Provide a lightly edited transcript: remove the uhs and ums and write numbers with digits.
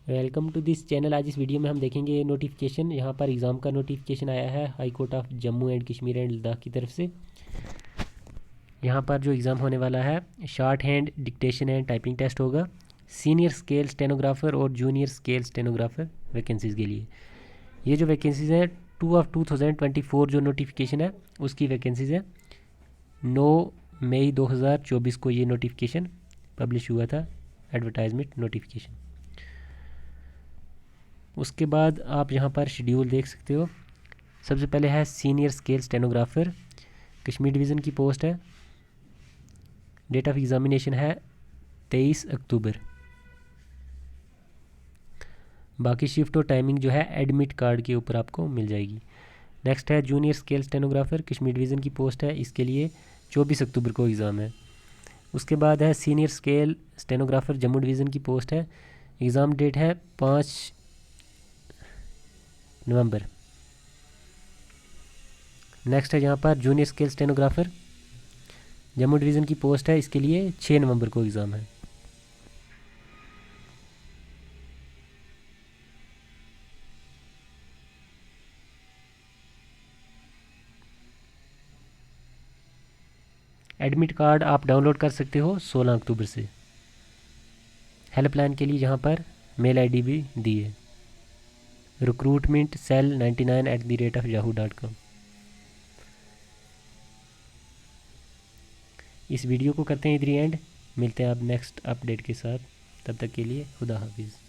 Welcome to this channel. आज इस video में हम देखेंगे नोटिफिकेशन। यहाँ पर एग्ज़ाम का नोटिफिकेशन आया है high court of Jammu and Kashmir and Ladakh की तरफ से। यहाँ पर जो एग्ज़ाम होने वाला है, shorthand dictation and typing test होगा। सीनियर स्केल स्टेनोग्राफ़र और जूनियर स्केल स्टेनोग्राफ़र वैकेंसीज़ के लिए। ये जो वैकेंसीज़ हैं 2/2024 जो नोटिफिकेशन है उसकी वैकेंसीज़ है। 9 मई 2024 को ये नोटिफिकेशन पब्लिश हुआ था, एडवर्टाइजमेंट नोटिफिकेशन। उसके बाद आप यहाँ पर शेड्यूल देख सकते हो। सबसे पहले है senior scale stenographer, Kashmir division की पोस्ट है। डेट ऑफ एग्ज़ामिनेशन है 23 अक्टूबर। बाकी शिफ्ट और टाइमिंग जो है एडमिट कार्ड के ऊपर आपको मिल जाएगी। नेक्स्ट है junior scale stenographer, Kashmir division की पोस्ट है। इसके लिए 24 अक्टूबर को एग्ज़ाम है। उसके बाद है senior scale stenographer, Jammu division की पोस्ट है। एग्ज़ाम डेट है 5 नवंबर। नेक्स्ट है यहाँ पर junior scale stenographer, Jammu division की पोस्ट है। इसके लिए 6 नवंबर को एग्ज़ाम है। एडमिट कार्ड आप डाउनलोड कर सकते हो 16 अक्टूबर से। हेल्पलाइन के लिए यहाँ पर मेल आईडी भी दी है, recruitmentcell99@yahoo.com। इस वीडियो को करते हैं इधर ही एंड। मिलते हैं आप नेक्स्ट अपडेट के साथ, तब तक के लिए खुदा हाफिज़।